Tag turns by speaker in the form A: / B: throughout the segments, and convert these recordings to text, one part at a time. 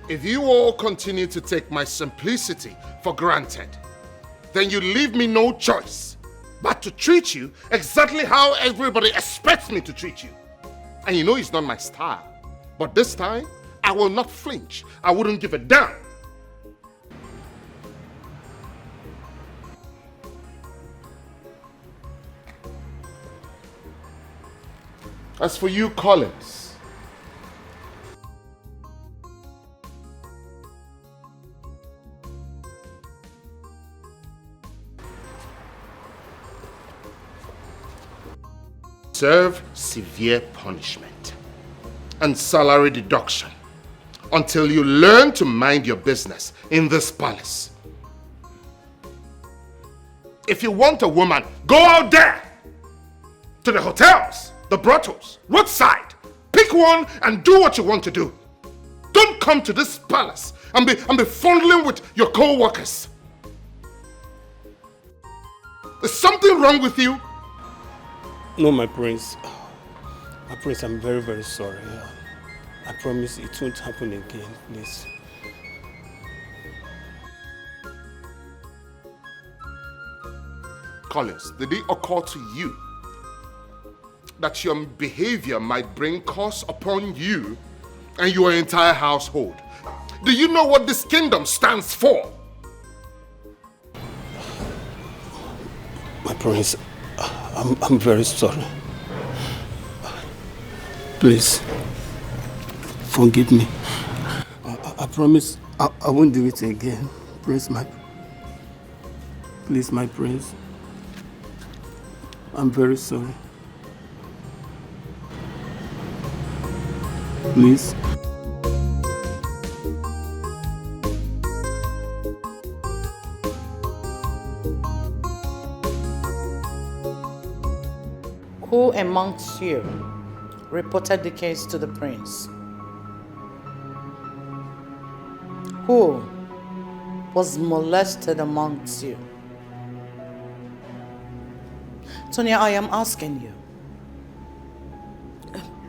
A: If you all continue to take my simplicity for granted, then you leave me no choice but to treat you exactly how everybody expects me to treat you. And you know it's not my style. But this time, I will not flinch. I wouldn't give a damn. As for you, Collins, serve severe punishment and salary deduction until you learn to mind your business in this palace. If you want a woman, go out there to the hotels, the brothels, roadside. Pick one and do what you want to do. Don't come to this palace and be fondling with your co-workers. Is something wrong with you?
B: No, my prince. My prince, I'm very, very sorry. I promise it won't happen again, please.
A: Collins, did it occur to you that your behavior might bring curse upon you and your entire household? Do you know what this kingdom stands for?
B: My prince, I'm very sorry. Please, forgive me. I promise I won't do it again. Please, my prince. I'm very sorry. Please.
C: Who amongst you reported the case to the prince? Who was molested amongst you? Tonia, I am asking you.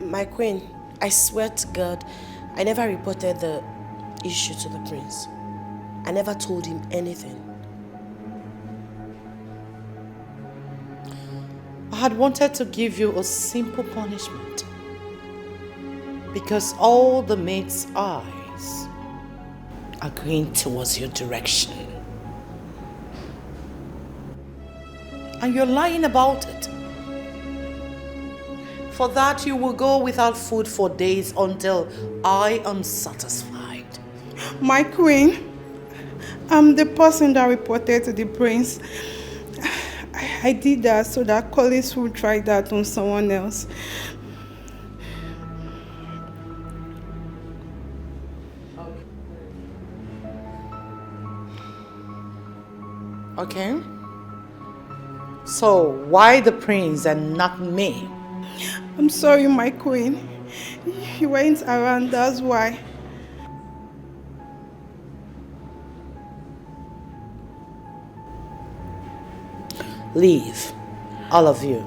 D: My queen, I swear to God, I never reported the issue to the prince. I never told him anything.
C: I had wanted to give you a simple punishment because all the maids' eyes are going towards your direction. And you're lying about it. For that, you will go without food for days until I am satisfied.
E: My queen, I'm the person that reported to the prince. I did that so that colleagues will try that on someone else.
C: Okay. So, why the prince and not me?
E: I'm sorry, my queen. You weren't around, that's why.
C: Leave, all of you.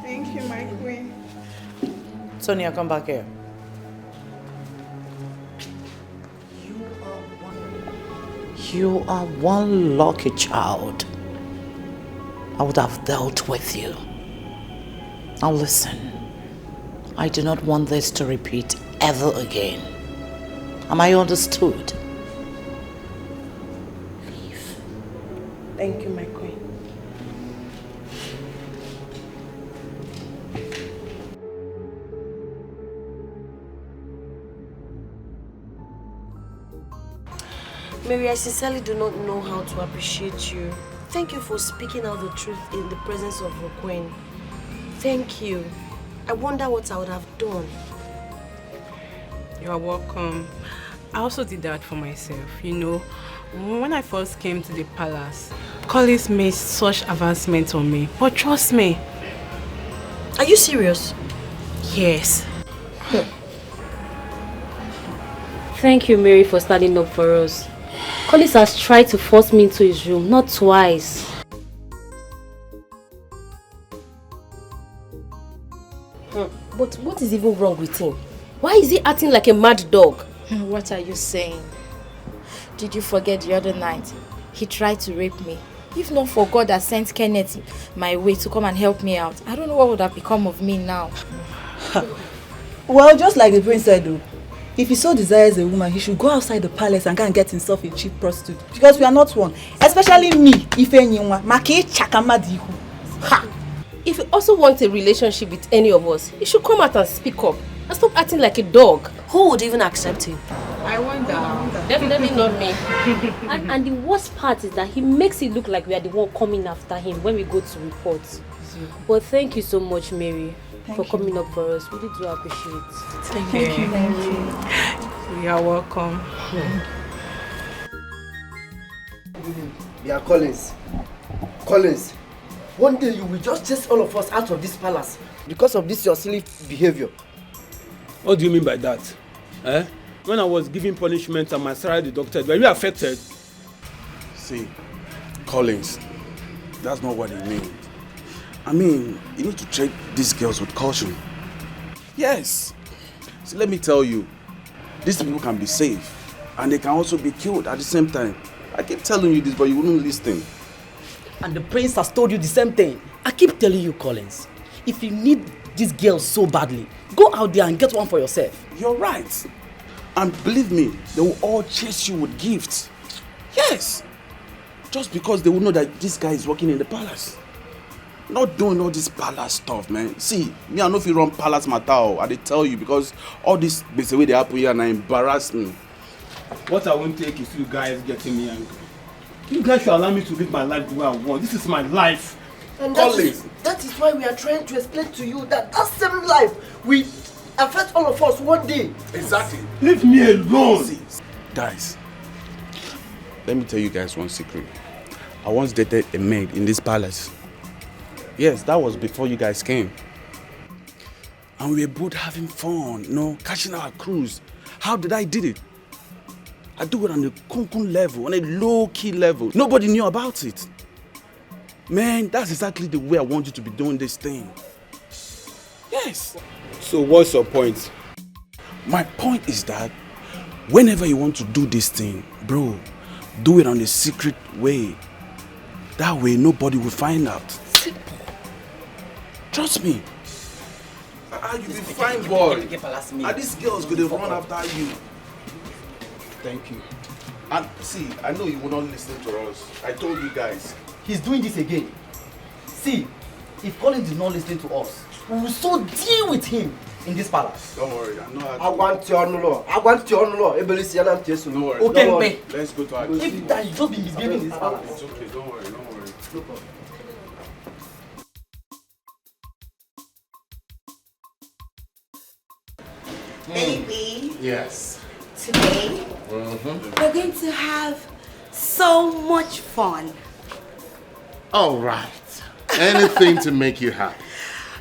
E: Thank you, my queen.
C: Tonia, come back here. You are one lucky child. I would have dealt with you. Now listen, I do not want this to repeat ever again. Am I understood? Leave.
D: Thank you, my queen. Mary, I sincerely do not know how to appreciate you. Thank you for speaking out the truth in the presence of your queen. Thank you. I wonder what I would have done.
F: You are welcome. I also did that for myself. You know, when I first came to the palace, colleagues made such advancements on me. But trust me.
D: Are you serious?
F: Yes.
G: Thank you, Mary, for standing up for us. Collis has tried to force me into his room, not twice.
D: But what is even wrong with him? Why is he acting like a mad dog?
H: What are you saying? Did you forget the other night? He tried to rape me. If not for God that sent Kenneth my way to come and help me out, I don't know what would have become of me now.
I: Well, just like the prince said though, if he so desires a woman, he should go outside the palace and go and get himself a cheap prostitute. Because we are not one. Especially me, Ifeanyiwa. Maki Chakamadihu.
J: Ha! If you also want a relationship with any of us, you should come out and speak up. And stop acting like a dog.
D: Who would even accept him?
F: I wonder.
J: Definitely not me.
G: And the worst part is that he makes it look like we are the one coming after him when we go to report. But thank you so much, Mary, for coming up for us. We really do appreciate it.
F: Thank you. You are welcome.
K: Yeah, Collins. Collins, one day you will just chase all of us out of this palace because of this your silly behavior.
B: What do you mean by that? Eh? When I was giving punishment and my salary deducted, were you affected?
L: See, Collins, that's not what he means. I mean, you need to treat these girls with caution. Yes. See, let me tell you, these people can be safe and they can also be killed at the same time. I keep telling you this, but you wouldn't listen.
M: And the prince has told you the same thing. I keep telling you, Collins, if you need these girls so badly, go out there and get one for yourself.
L: You're right. And believe me, they will all chase you with gifts. Yes. Just because they will know that this guy is working in the palace. Not doing all this palace stuff, man. See, me, I know if you run palace matter, I they tell you because all this basically they happen here and embarrass me.
B: What I won't take is you guys getting me angry. You guys should allow me to live my life the way I want. This is my life.
K: And that is why we are trying to explain to you that same life will affect all of us one day.
L: Exactly.
B: Leave me alone.
L: See, guys, let me tell you guys one secret. I once dated a maid in this palace. Yes, that was before you guys came. And we were both having fun, you know, catching our cruise. How did I did it? I do it on the kunkun level, on a low-key level. Nobody knew about it. Man, that's exactly the way I want you to be doing this thing. Yes.
B: So what's your point?
L: My point is that whenever you want to do this thing, bro, do it on a secret way. That way nobody will find out. Simple. Trust me. You'll be fine, boy. And these girls going to run after you. Thank you. And see, I know you will not listen to us. I told you guys.
M: He's doing this again. See, if Collins is not listening to us, we will so deal with him in this palace.
L: Don't worry, I know how to.
K: I want your law. I want your law. Don't worry.
M: Okay,
L: let's go to our
M: if that you just be misbehaving in this palace.
L: It's okay, don't worry, don't worry.
M: No problem.
A: Baby. Yes.
N: Today, we're going to have so much fun.
A: All right. Anything to make you happy.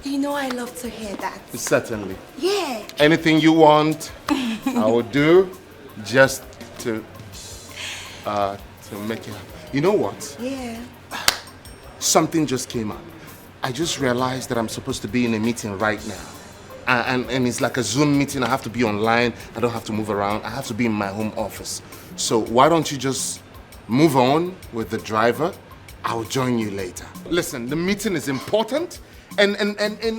N: You know I love to hear that.
A: Certainly.
N: Yeah.
A: Anything you want, I will do just to make you happy. You know what?
N: Yeah.
A: Something just came up. I just realized that I'm supposed to be in a meeting right now. And it's like a Zoom meeting. I have to be online. I don't have to move around. I have to be in my home office. So why don't you just move on with the driver? I'll join you later. Listen, the meeting is important and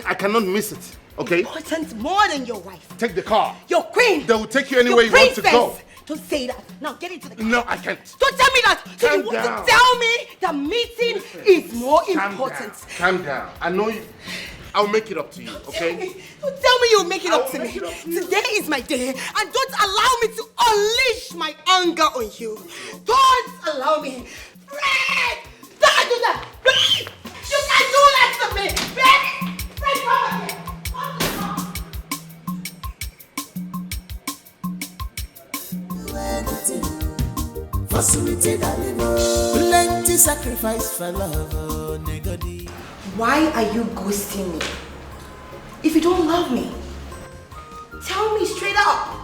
A: I cannot miss it, okay?
N: Important more than your wife.
A: Take the car.
N: Your queen.
A: They will take you anywhere you want to go.
N: Don't say that. Now get into the car.
A: No, I can't.
N: Don't tell me that. So
A: Calm
N: you want
A: down.
N: to tell me the meeting is more important.
A: Calm down. I know you. I'll make it up to you, okay?
N: Don't tell me you'll make it up to me. Today is my day, and don't allow me to unleash my anger on you. Don't allow me. Fred! Don't do that! Fred! You can't do that to me! Fred! Fred, come here!
O: Plenty sacrifice for love, negodi.
N: Why are you ghosting me? If you don't love me, tell me straight up.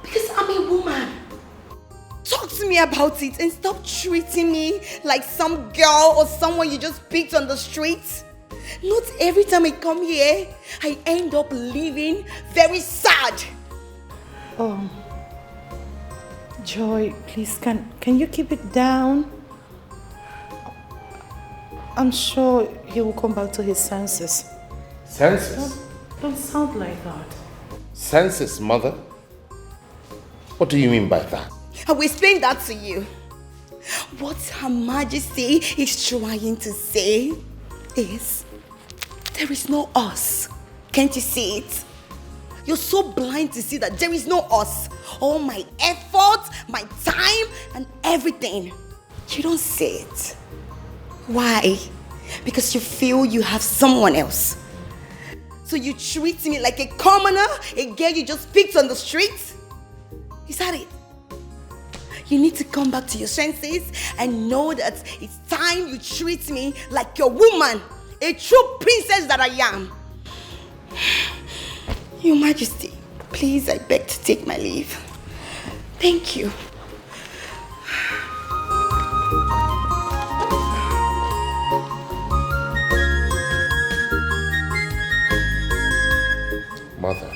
N: Because I'm a woman. Talk to me about it and stop treating me like some girl or someone you just picked on the streets. Not every time I come here, I end up leaving very sad.
C: Joy, please, can you keep it down? I'm sure he will come back to his senses.
A: Senses?
C: Don't sound like that.
A: Senses, mother? What do you mean by that?
N: I will explain that to you. What Her Majesty is trying to say is, there is no us. Can't you see it? You're so blind to see that there is no us. All my effort, my time, and everything. You don't see it. Why? Because you feel you have someone else. So you treat me like a commoner, a girl you just picked on the street? Is that it? You need to come back to your senses and know that it's time you treat me like your woman, a true princess that I am. Your Majesty, please, I beg to take my leave. Thank you.
A: Mother,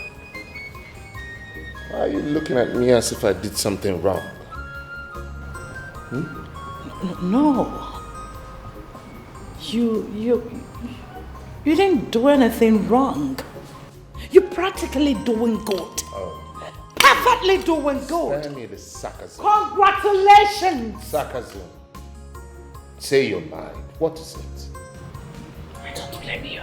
A: why are you looking at me as if I did something wrong?
C: No. You didn't do anything wrong. You're practically doing good.
A: Oh.
C: Perfectly doing good.
A: Spare me the sarcasm.
C: Congratulations.
A: Sarcasm. Say your mind. What is it?
C: I don't blame you.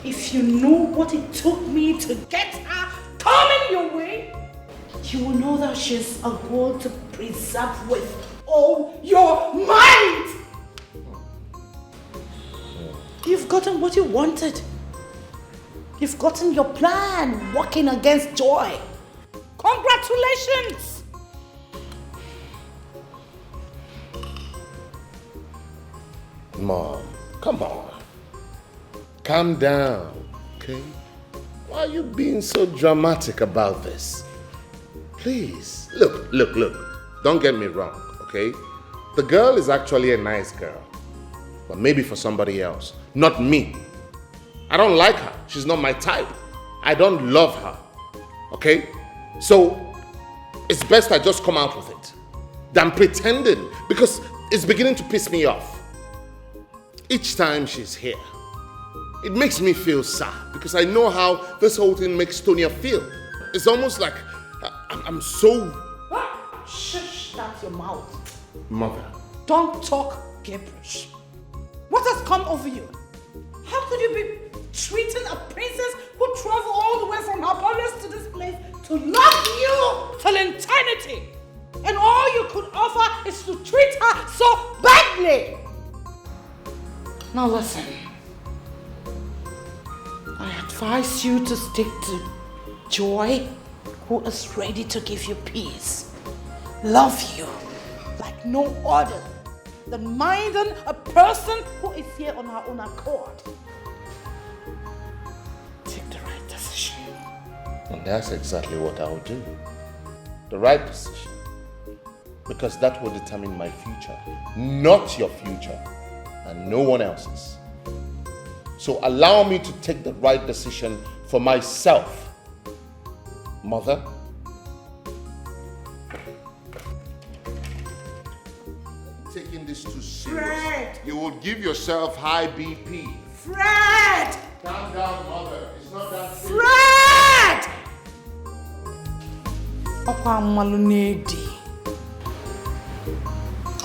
C: If you know what it took me to get her coming your way, you will know that she's a girl to preserve with all your might. You've gotten what you wanted. You've gotten your plan working against Joy. Congratulations!
A: Mom, come on. Calm down, okay? Why are you being so dramatic about this? Please, look. Don't get me wrong, okay? The girl is actually a nice girl. But maybe for somebody else, not me. I don't like her. She's not my type. I don't love her, okay? So, it's best I just come out with it than pretending, because it's beginning to piss me off. Each time she's here, it makes me feel sad because I know how this whole thing makes Tonia feel. It's almost like I'm so...
C: Shush, that's your mouth.
A: Mother.
C: Don't talk gibberish. What has come over you? How could you be treating a princess who traveled all the way from her palace to this place to love you till eternity? And all you could offer is to treat her so badly. Now listen. I advise you to stick to Joy, who is ready to give you peace, love you like no other, than minding a person who is here on her own accord. Take the right decision.
A: And that's exactly what I will do. The right decision. Because that will determine my future, not your future, and no one else's. So allow me to take the right decision for myself. Mother? Taking this too serious.
C: Fred!
A: You will give yourself high BP.
C: Fred!
A: Calm down, mother. It's not that serious.
C: Fred! Okwa malunedi.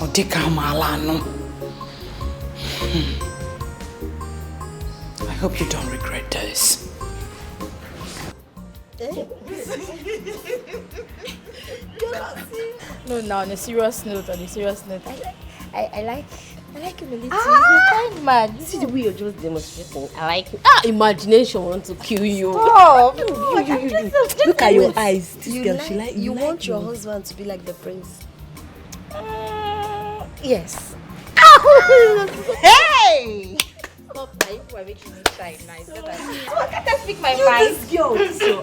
C: Odika malano. I hope you don't regret this.
H: No, now on a serious note, I like him a little. He's a kind man.
J: See the way you're just demonstrating. I like it. Imagination wants to kill you.
H: Stop.
J: You.
M: Look at your eyes. This girl, she like
D: You
M: like
D: want your
M: you.
D: husband to be like the prince?
H: Yes.
C: Hey!
H: Stop that. You are making me shy now. It's better. How can I speak my mind?
M: This girl, this girl.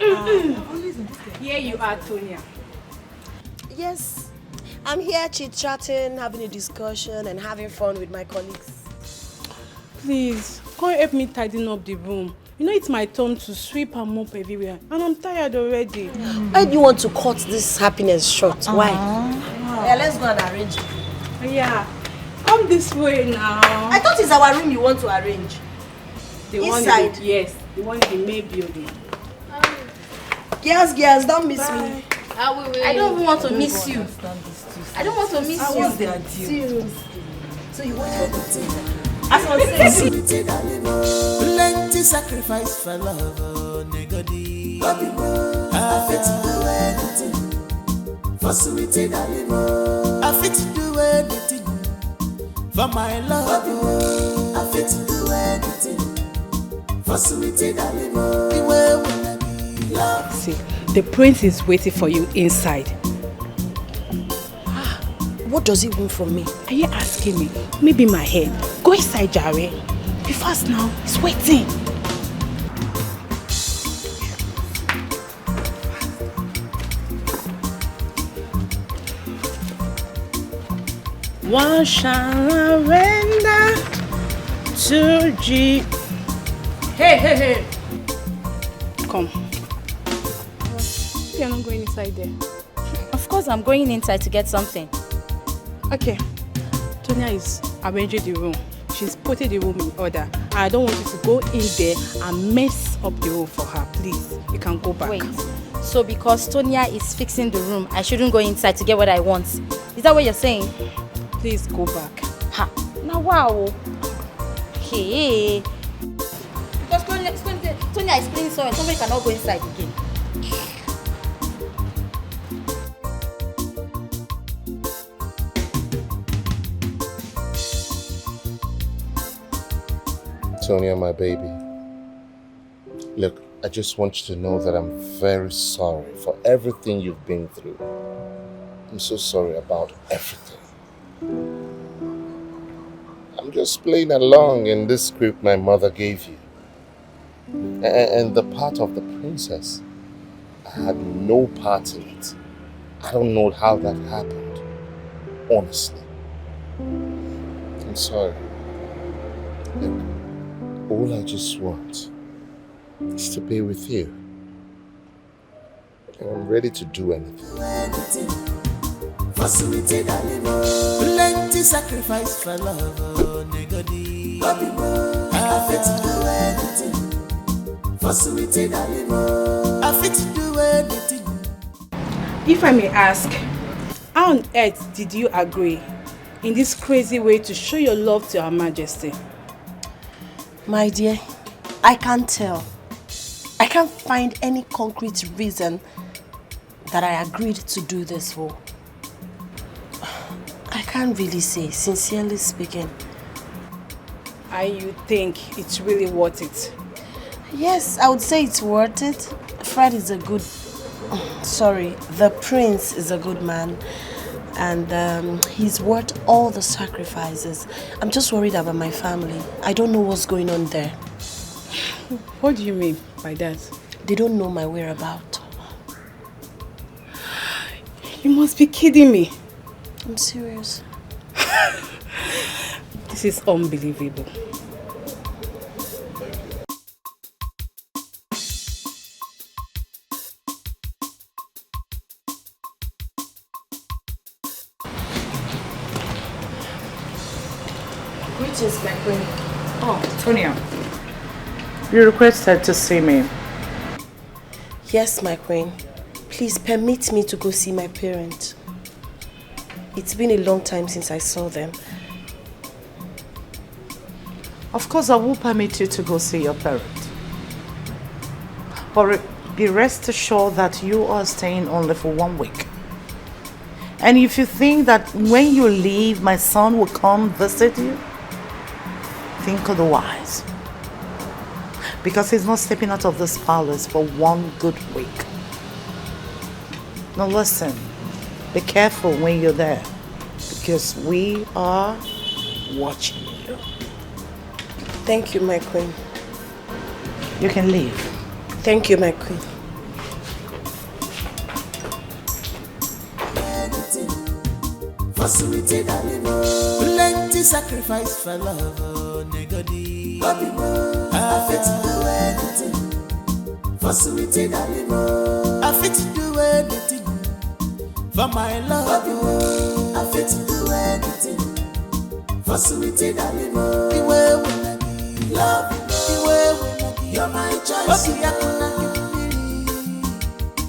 F: Here you are, Tonia.
D: Yes. I'm here chit-chatting, having a discussion and having fun with my colleagues.
F: Please, come help me tidying up the room. You know it's my turn to sweep and mop everywhere. And I'm tired already.
D: Why do you want to cut this happiness short? Why?
J: Yeah, let's go and arrange it.
F: Yeah. Come this way now.
J: I thought it's our room you want to arrange.
F: The
J: Inside?
F: one yes. The one in the main building.
J: Girls, don't miss me.
H: I don't even want to miss you. I don't want to miss you.
J: What's their deal? So you want to
O: as I say, plenty sacrifice for love, oh, negodi. I fit to do anything for sweetie darling. I fit to do anything for my love. I fit to do anything for sweetie darling.
F: See, the prince is waiting for you inside.
D: What does he want from me?
F: Are you asking me? Maybe my head. Go inside, Jare. Be fast now. He's waiting. What shall I render to G? Hey. Come. You're not going inside there.
H: Of course, I'm going inside to get something.
F: Okay. Tonia is arranging the room. She's putting the room in order. I don't want you to go in there and mess up the room for her. Please, you can go back.
H: Wait. So because Tonia is fixing the room, I shouldn't go inside to get what I want. Is that what you're saying?
F: Please go back.
H: Ha. Now wow. Hey. Because Tonia is playing so and somebody cannot go inside again.
A: Tonia, my baby. Look, I just want you to know that I'm very sorry for everything you've been through. I'm so sorry about everything. I'm just playing along in this script my mother gave you. And the part of the princess, I had no part in it. I don't know how that happened, honestly. I'm sorry. Look, all I just want is to be with you. And I'm ready to do anything.
O: Plenty sacrifice for love, oh, negodi. I fit to do anything for sweetie darling. I fit to do anything.
F: If I may ask, how on earth did you agree in this crazy way to show your love to Her Majesty?
D: My dear, I can't tell. I can't find any concrete reason that I agreed to do this for. I can't really say, sincerely speaking.
F: You think it's really worth it?
D: Yes, I would say it's worth it. Fred is a good... the prince is a good man. And he's worth all the sacrifices. I'm just worried about my family. I don't know what's going on there.
F: What do you mean by that?
D: They don't know my whereabouts.
F: You must be kidding me.
D: I'm serious.
F: This is unbelievable.
D: Greetings, my queen.
C: Oh, Tonia. You requested to see me.
D: Yes, my queen. Please permit me to go see my parents. It's been a long time since I saw them.
C: Of course, I will permit you to go see your parents. But be rest assured that you are staying only for 1 week. And if you think that when you leave, my son will come visit you, think otherwise. Because he's not stepping out of this palace for 1 good week. Now listen, be careful when you're there, because we are watching you.
D: Thank you, my queen.
C: You can leave.
D: Thank you, my queen.
O: Plenty sacrifice for love, oh, negodi. I fit to do anything for sweetie darling. I fit to do anything for my love. I fit to do anything for sweetie darling. The way when I give love, the way when I give, you're my choice.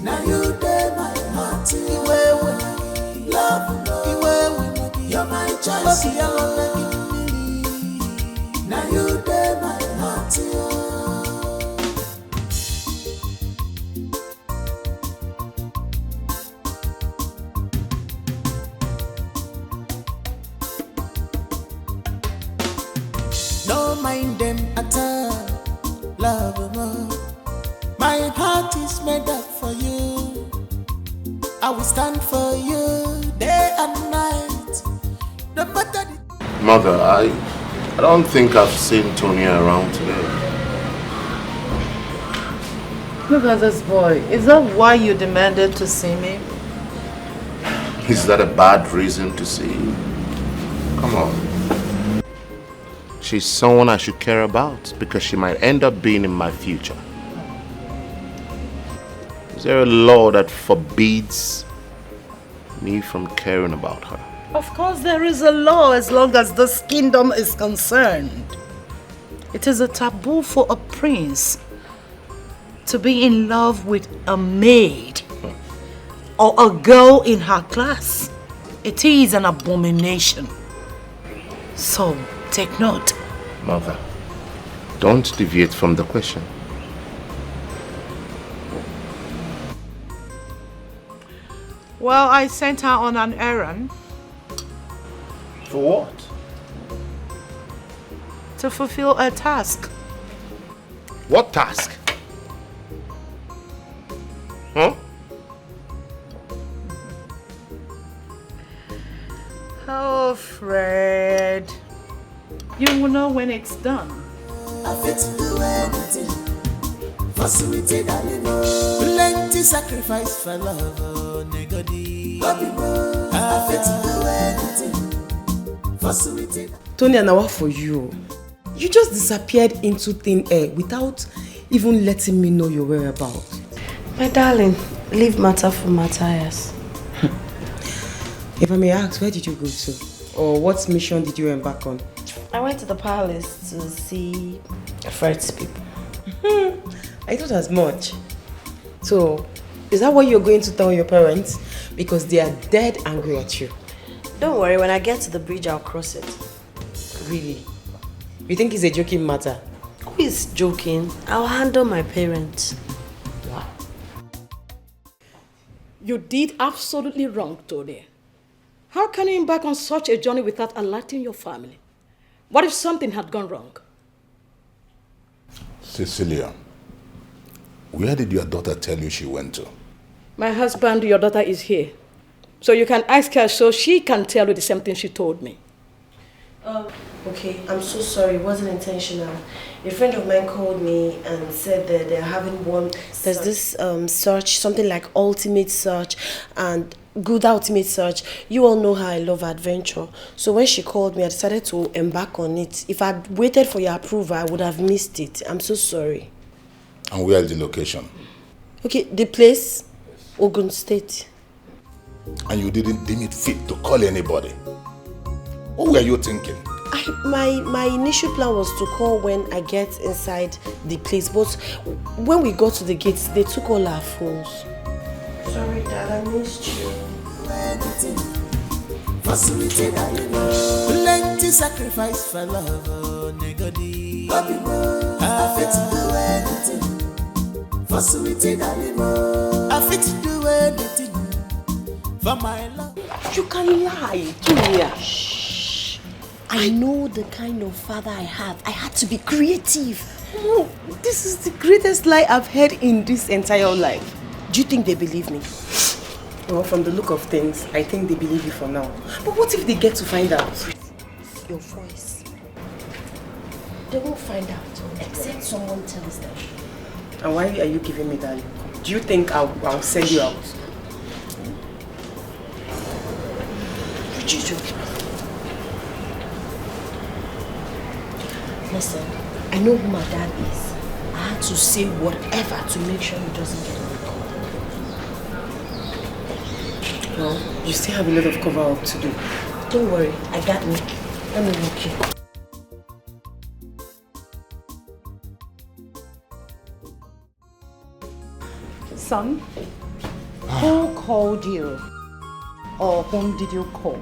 O: Now you day my heart. The way when I give love, the way when I give, you're my choice. Now you day my heart. No mind them at all, love more. My heart is made up for you. I will stand for you day and night. No matter the...
A: Mother, I don't think I've seen Tonia around today.
C: Look at this boy. Is that why you demanded to see me?
A: Is that a bad reason to see you? Come on. She's someone I should care about because she might end up being in my future. Is there a law that forbids me from caring about her?
C: Of course there is a law as long as this kingdom is concerned. It is a taboo for a prince to be in love with a maid or a girl in her class. It is an abomination. So, take note.
A: Mother, don't deviate from the question.
C: Well, I sent her on an errand.
A: For what?
C: To fulfill a task.
A: What task? Huh?
C: Oh, Fred. You will know when it's done.
O: I fit to do anything for sweetie darling. Plenty sacrifice for love, oh negodi. I fit to do anything for sweetie.
J: Tonia, now what for you? You just disappeared into thin air without even letting me know your whereabouts.
D: My darling, leave matter for Matthias.
J: If I may ask, where did you go to? Or what mission did you embark on?
D: I went to the palace to see Fred's people.
J: I thought as much. So, is that what you're going to tell your parents? Because they are dead angry at you.
D: Don't worry, when I get to the bridge, I'll cross it.
J: Really? You think it's a joking matter?
D: Who is joking? I'll handle my parents.
J: Wow.
P: You did absolutely wrong, Tonia. How can you embark on such a journey without alerting your family? What if something had gone wrong?
Q: Cecilia, where did your daughter tell you she went to?
P: My husband, your daughter, is here. So you can ask her so she can tell you the same thing she told me.
D: Okay, I'm so sorry. It wasn't intentional. A friend of mine called me and said that they're having one... There's this search, something like ultimate search and good ultimate search. You all know how I love adventure. So when she called me, I decided to embark on it. If I'd waited for your approval, I would have missed it. I'm so sorry.
Q: And where is the location?
D: Okay, the place, Ogun State.
Q: And you didn't deem it fit to call anybody? What were you thinking?
D: My initial plan was to call when I get inside the place, but when we got to the gates, they took all our phones. Sorry, Dad, I missed you.
O: Plenty sacrifice for love, oh negodi. I fit to do anything for sweetie darling. I fit to do anything for my love.
J: You can lie, Tonia.
D: I know the kind of father I have. I had to be creative.
J: Oh, this is the greatest lie I've heard in this entire life.
D: Do you think they believe me?
J: Well, from the look of things, I think they believe you for now. But what if they get to find out?
D: Your voice. They won't find out except someone tells them.
J: And why are you giving me that look? Do you think I'll send you out?
D: Listen, I know who my dad is. I
C: had to say whatever to make sure he doesn't get a call.
J: Well, you still have a lot of cover-up to do.
C: Don't worry, I got me. Let me walk you. Son, who called you? Or whom did you call?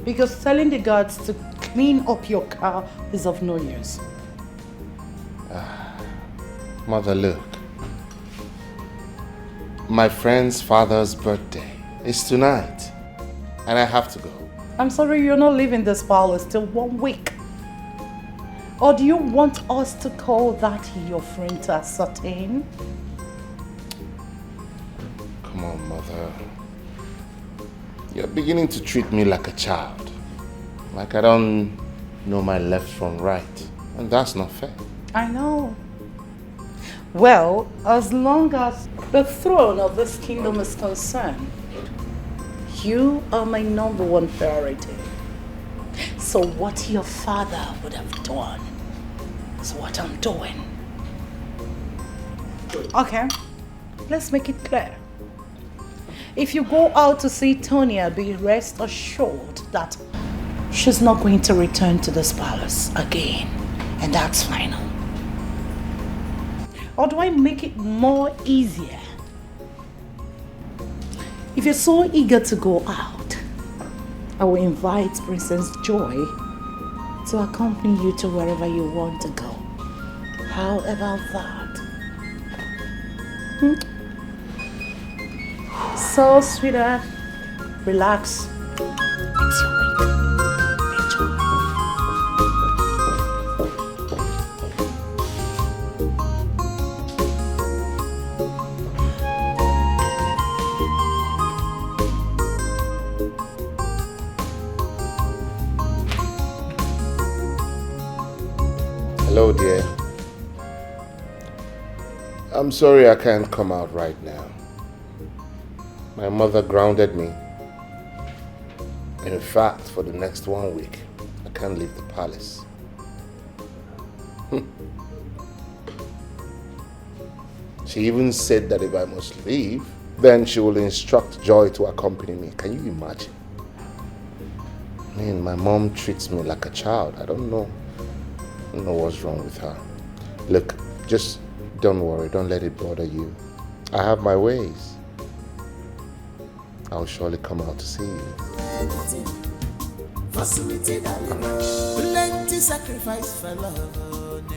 C: Because telling the guards to clean up your car is of no use.
A: Mother, look. My friend's father's birthday is tonight, and I have to go.
C: I'm sorry you're not leaving this palace till 1 week. Or do you want us to call that your friend to ascertain?
A: Come on, Mother. You're beginning to treat me like a child. Like I don't know my left from right. And that's not fair.
C: I know. Well, as long as the throne of this kingdom is concerned, you are my #1 priority. So what your father would have done is what I'm doing. Okay, let's make it clear. If you go out to see Tonia, be rest assured that she's not going to return to this palace again. And that's final. Or do I make it more easier? If you're so eager to go out, I will invite Princess Joy to accompany you to wherever you want to go. How about that? So, sweetheart, relax. It's your
A: Hello, dear. I'm sorry I can't come out right now. My mother grounded me. In fact, for the next 1 week, I can't leave the palace. She even said that if I must leave, then she will instruct Joy to accompany me. Can you imagine? I mean, my mom treats me like a child. I don't know what's wrong with her. Look, just don't worry. Don't let it bother you. I have my ways. I'll surely come out to see you.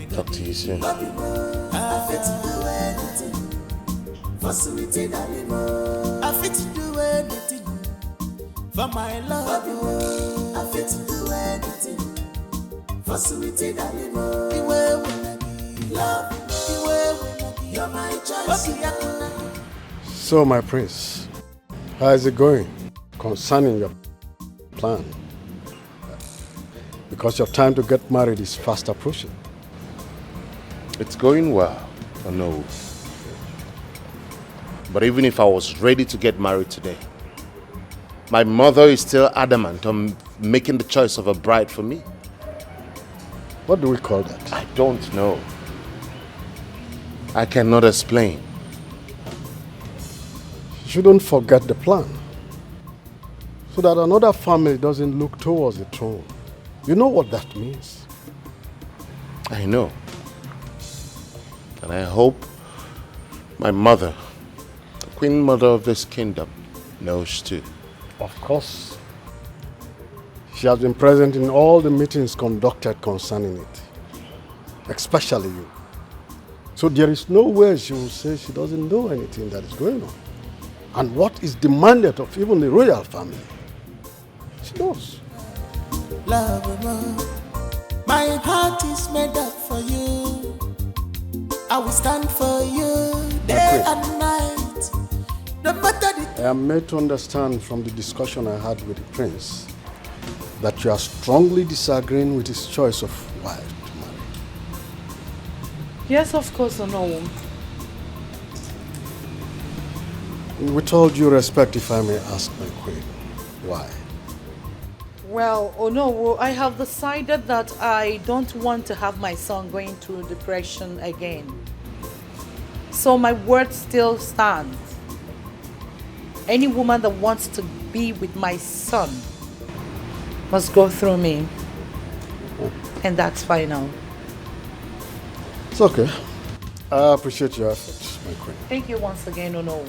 A: Talk to you soon. For my love, I fit to do anything. For sweetie, darling, love, you're my choice.
R: So, my prince, how is it going concerning your plan? Because your time to get married is fast approaching.
A: It's going well, I know. But even if I was ready to get married today, my mother is still adamant on making the choice of a bride for me.
R: What do we call that?
A: I don't know. I cannot explain.
R: You shouldn't forget the plan, so that another family doesn't look towards the throne. You know what that means?
A: I know. And I hope my mother, the queen mother of this kingdom, knows too.
R: Of course. She has been present in all the meetings conducted concerning it, especially you. So there is no way she will say she doesn't know anything that is going on. And what is demanded of even the royal family. She knows.
O: Love, my heart is made up for you. I will stand for you day and night. No matter the
R: I am made to understand from the discussion I had with the prince that you are strongly disagreeing with his choice of wife to marry.
C: Yes, of course, I know.
R: With all due respect, if I may ask my queen, why?
C: Well, oh no, I have decided that I don't want to have my son going through depression again. So my word still stands. Any woman that wants to be with my son must go through me. And that's final.
R: It's okay. I appreciate your efforts, my queen.
C: Thank you once again, Ono.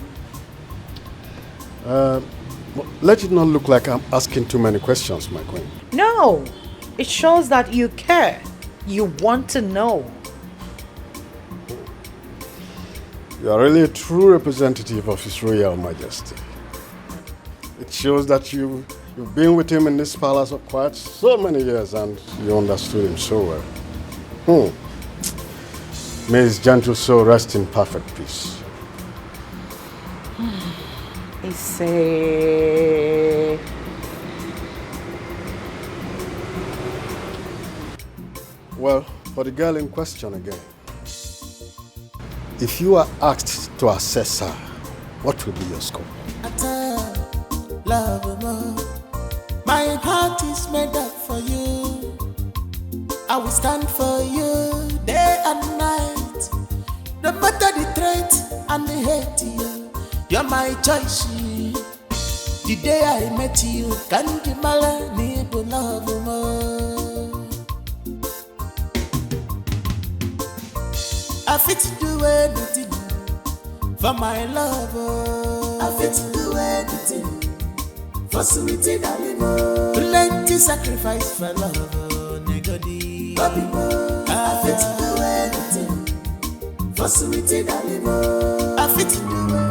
R: Let it not look like I'm asking too many questions, my queen.
C: No, it shows that you care. You want to know.
R: You are really a true representative of His Royal Majesty. It shows that you've been with him in this palace for quite so many years and you understood him so well. May his gentle soul rest in perfect peace. Well, for the girl in question again. If you are asked to assess her, what will be your score?
O: Love more. My heart is made up for you. I will stand for you day and night. No matter the threat and the hate, you're my choice. The day I met you, can't you need to love more. I fit to do anything for my love. I fit to do anything for sweetie darling. Plenty sacrifice for love, nigga. I fit to do anything for sweetie darling. I fit to do anything.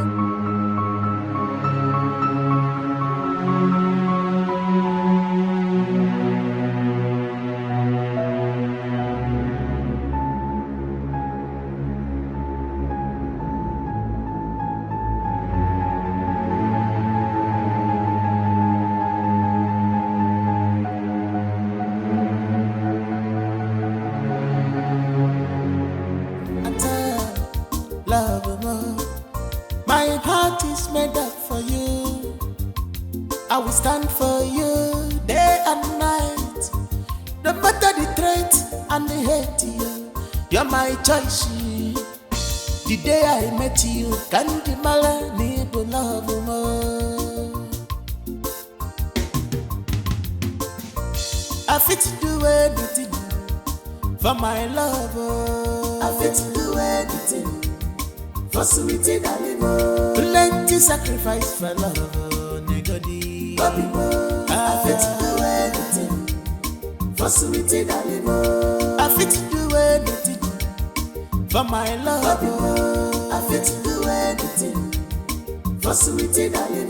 O: Stand for you day and night. No matter the threat and the hate, you're my choice. The day I met you, can't you need to love more. I fit to do anything for my love. I fit to do anything for sweetie darling. Plenty sacrifice for love. I fit to do anything for sweetie darling. I fit to do anything for my love. I fit to do anything for sweetie darling.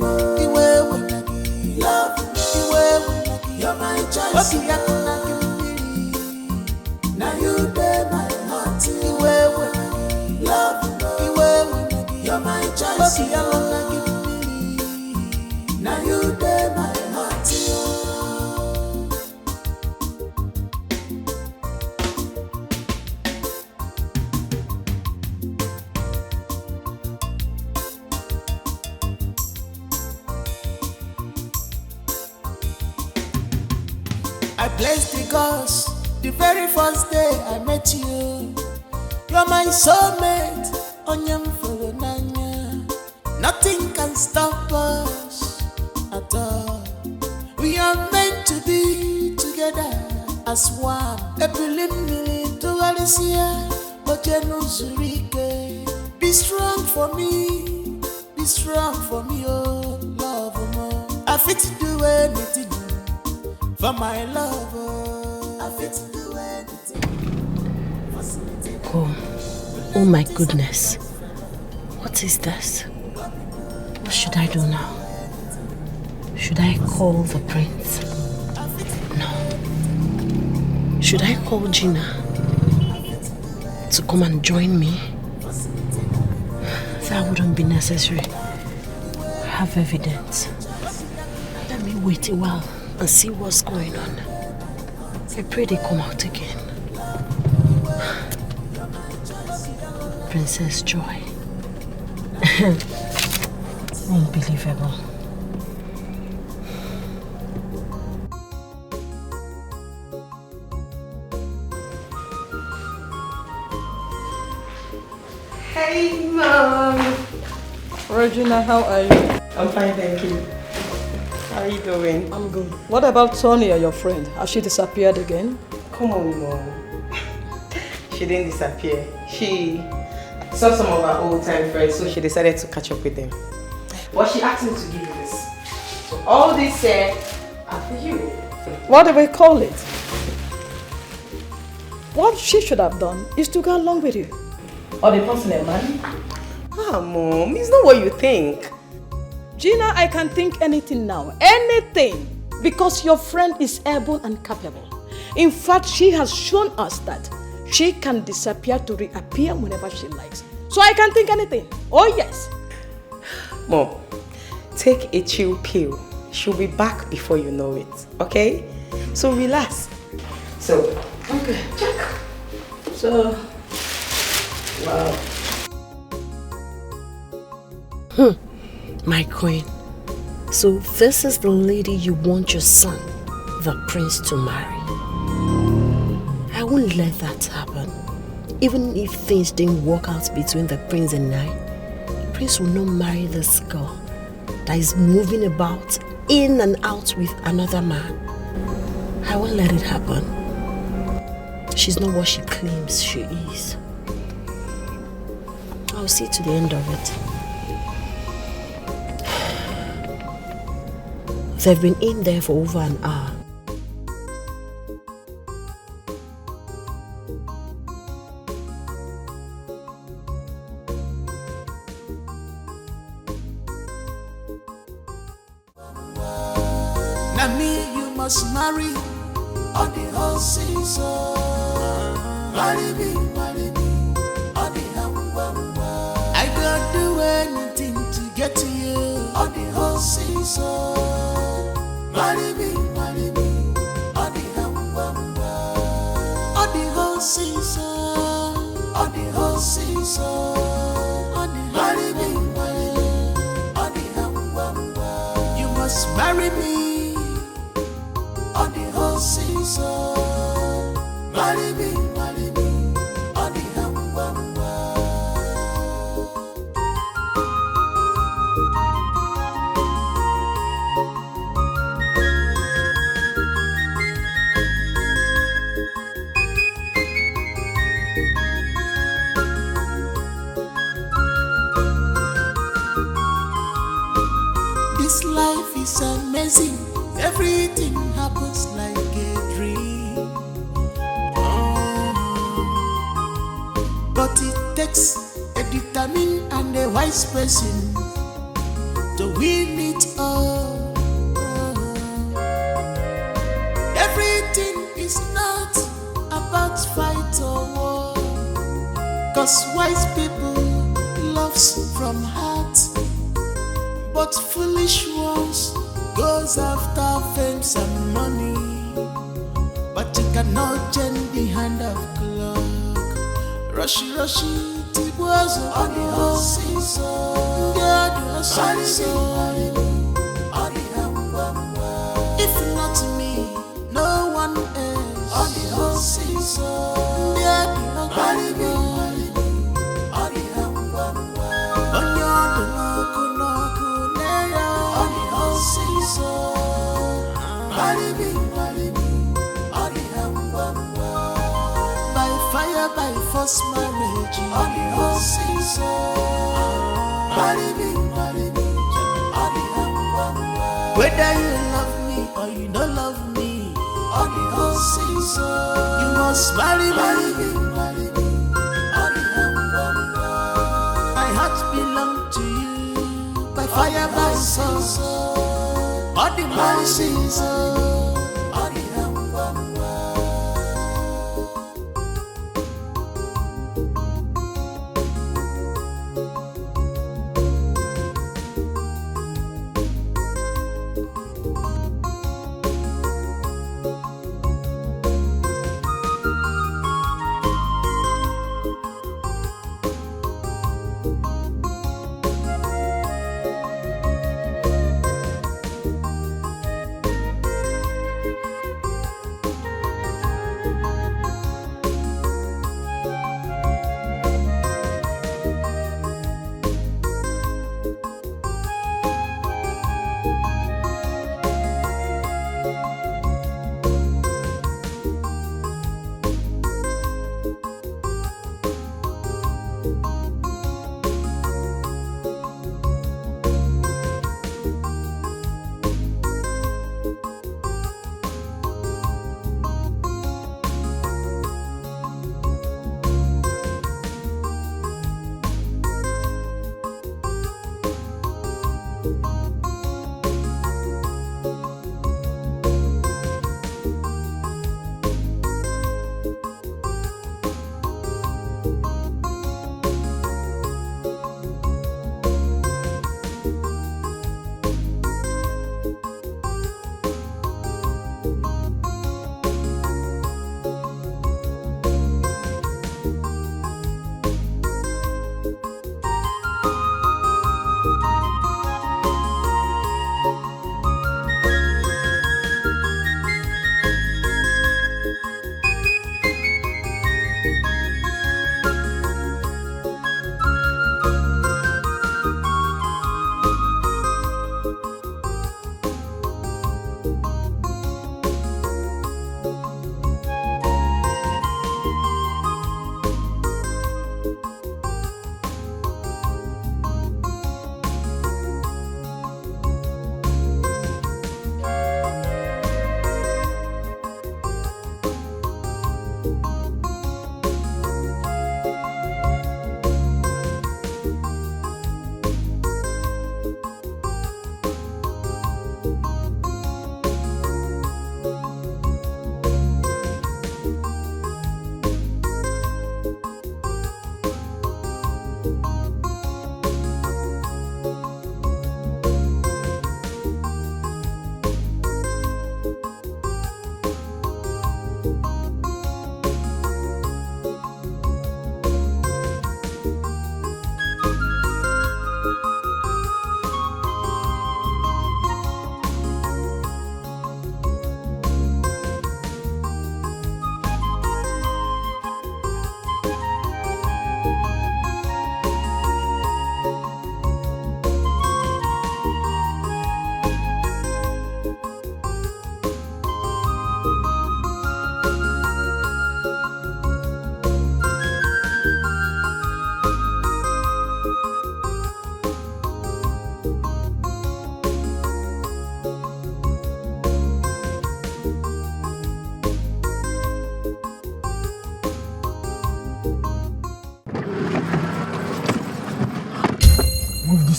O: Love, you're my choice. Now you bear my heart. Love, you're my choice. Now you bear my heart. I bless the gods the very first day I met you. You're my soulmate, onyam folonanya. Nothing can stop us at all. We are meant to be together as one. Epilimili to Alicia, but Zurike. Be strong for me, oh love more. I fit to do anything for my love. I fit to do anything.
D: Oh my goodness. What is this? What should I do now? Should I call the prince? No. Should I call Gina to come and join me? That wouldn't be necessary. I have evidence. Let me wait a while and see what's going on. I pray they come out again. Princess Joy. Unbelievable.
J: Hey, Mom.
P: Regina, how are you?
J: I'm fine, thank you. How are you doing?
P: I'm good. What about Tonia, your friend? Has she disappeared again?
J: Come on, Mom. She didn't disappear. She saw some of her old-time friends, so she decided to catch up with them. But she asked me to give you this. So all this here are for you.
P: What do we call it? What she should have done is to go along with you. Or the person a man.
J: Ah, Mom, it's not what you think.
P: Gina, I can think anything now. Anything. Because your friend is able and capable. In fact, she has shown us that she can disappear to reappear whenever she likes. So I can think anything. Oh, yes.
J: Mom, take a chill pill. She'll be back before you know it, okay? So relax. So, okay, check.
P: So, wow.
D: My queen. So this is the lady you want your son, the prince, to marry. I won't let that happen. Even if things didn't work out between the prince and I, the prince will not marry this girl that is moving about in and out with another man. I won't let it happen. She's not what she claims she is. I'll see to the end of it. They've been in there for over an hour.
O: Now me you must marry on the whole season. Marry me on the I don't do anything to get to you on the whole season. Marry me on the whole season. On the whole season. Marry me on the you must marry me on the whole season. Marry me on the This life is amazing. Everything happens like a dream. But it takes a determined and a wise person to win it all. Everything is not about fight or war. 'Cause wise people loves from heart, but foolish ones goes after fame and money. But you cannot change the hand of clock. Rushy, Tibuazo on the whole season. If not me, no one else on the whole season. By fire, by force, marriage on the whole season. Whether you love me or you don't love me, on the whole season, you must marry me. My heart belongs to you. By fire, by force, on the whole season.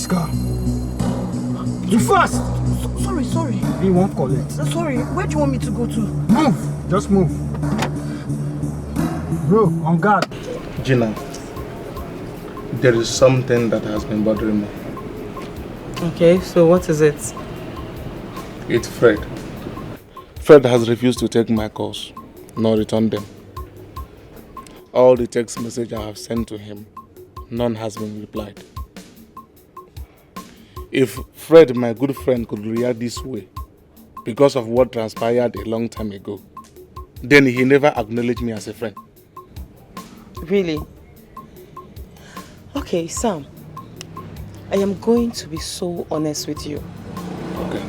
S: car. You fast!
N: Sorry.
S: You won't collect.
N: Sorry, where do you want me to go to?
S: Move! Just move. Bro, on guard.
T: Gina, there is something that has been bothering me.
J: Okay, so what is it?
T: It's Fred. Fred has refused to take my calls, nor return them. All the text messages I have sent to him, none has been replied. If Fred, my good friend, could react this way because of what transpired a long time ago, then he never acknowledged me as a friend.
J: Really? Okay, Sam. I am going to be so honest with you.
T: Okay.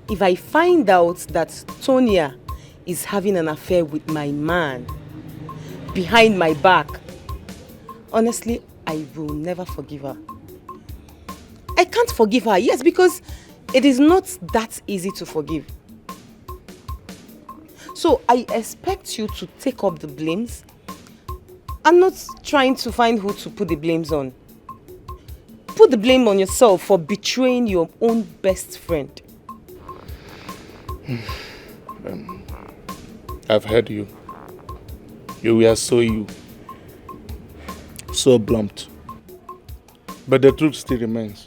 J: If I find out that Tonia is having an affair with my man behind my back, honestly, I will never forgive her. I can't forgive her, yes, because it is not that easy to forgive. So I expect you to take up the blames. I'm not trying to find who to put the blames on. Put the blame on yourself for betraying your own best friend.
T: I've heard you. You were so blunt. But the truth still remains.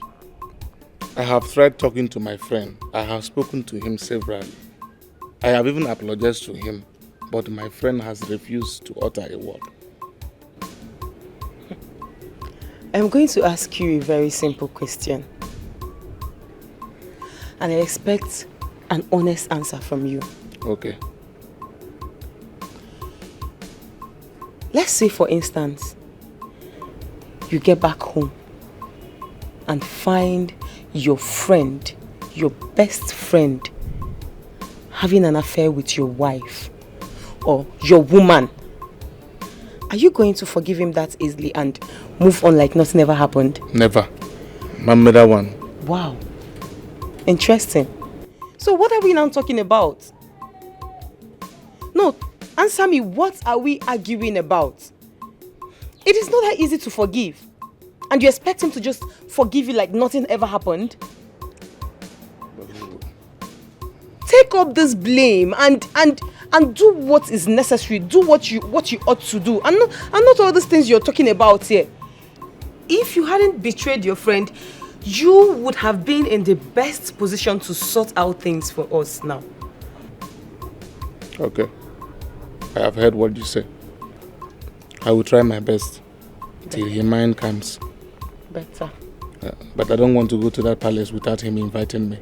T: I have tried talking to my friend. I have spoken to him severally. I have even apologized to him, but my friend has refused to utter a word.
J: I'm going to ask you a very simple question. And I expect an honest answer from you.
T: Okay.
J: Let's say, for instance, you get back home and find your friend, your best friend, having an affair with your wife or your woman. Are you going to forgive him that easily and move on like nothing ever happened?
T: Never. Mamma one.
J: Wow. Interesting. So what are we now talking about? No, answer me, what are we arguing about? It is not that easy to forgive. And you expect him to just forgive you like nothing ever happened? Take up this blame and do what is necessary. Do what you ought to do. And not all these things you're talking about here. If you hadn't betrayed your friend, you would have been in the best position to sort out things for us now.
T: Okay. I have heard what you say. I will try my best till his mind comes.
J: Better.
T: But I don't want to go to that palace without him inviting me.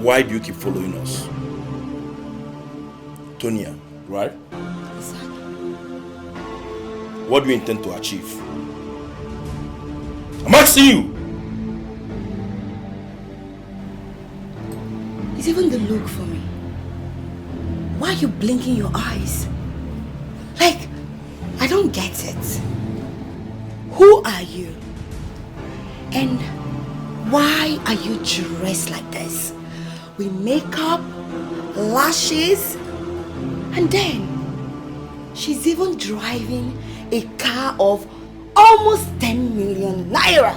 U: Why do you keep following us? Tonia, right? What do you intend to achieve? I'm asking you!
N: It's even the look for me. Why are you blinking your eyes? Like, I don't get it. Who are you? And why are you dressed like this? With makeup, lashes, and then she's even driving a car of almost 10 million naira.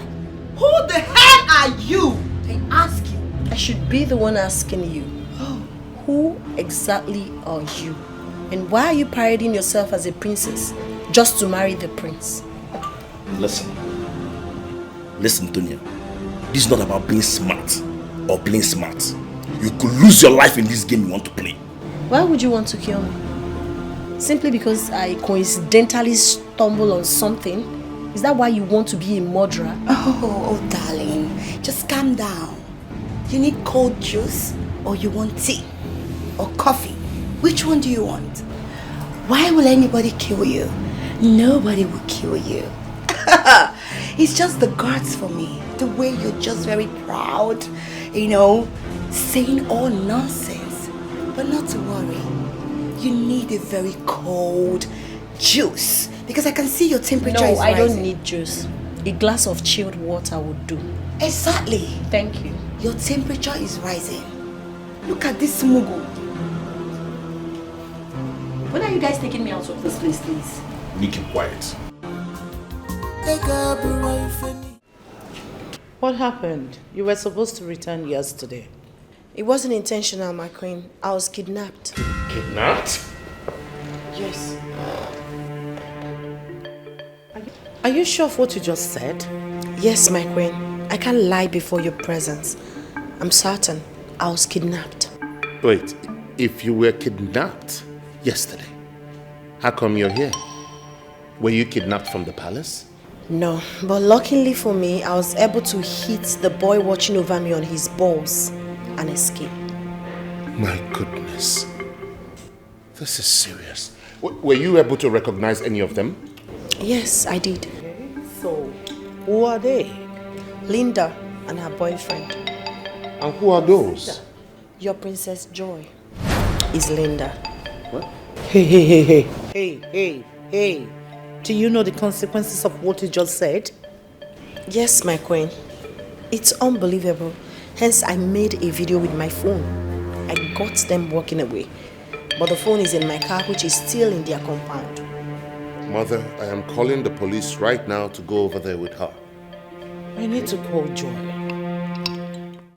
N: Who the hell are you? I ask you.
D: I should be the one asking you.
N: Oh.
D: Who exactly are you? And why are you parading yourself as a princess just to marry the prince?
U: Listen, Tonia. This is not about being smart or playing smart. You could lose your life in this game you want to play.
D: Why would you want to kill me? Simply because I coincidentally stumble on something? Is that why you want to be a murderer?
N: Oh, darling, just calm down. You need cold juice or you want tea or coffee? Which one do you want? Why will anybody kill you? Nobody will kill you. It's just the guards for me. The way you're just very proud, saying all nonsense. But not to worry. You need a very cold juice because I can see your temperature is rising.
D: No, I don't need juice. A glass of chilled water would do.
N: Exactly.
D: Thank you.
N: Your temperature is rising. Look at this mugu. When are you guys taking me out of this place, please?
Q: You keep quiet.
C: What happened? You were supposed to return yesterday.
D: It wasn't intentional, my queen. I was kidnapped.
Q: Kidnapped?
D: Yes.
C: Are you sure of what you just said?
D: Yes, my queen. I can't lie before your presence. I'm certain I was kidnapped.
A: Wait, if you were kidnapped yesterday, how come you're here? Were you kidnapped from the palace?
D: No, but luckily for me, I was able to hit the boy watching over me on his balls and escape.
A: My goodness. This is serious. Were you able to recognize any of them?
D: Yes, I did.
C: So, who are they?
D: Linda and her boyfriend.
A: And who are those?
D: Your Princess Joy is Linda.
A: What?
C: Hey. Do you know the consequences of what you just said?
D: Yes, my queen. It's unbelievable. Hence, I made a video with my phone. I got them walking away. But the phone is in my car, which is still in their compound.
A: Mother, I am calling the police right now to go over there with her.
C: I need to call Joy.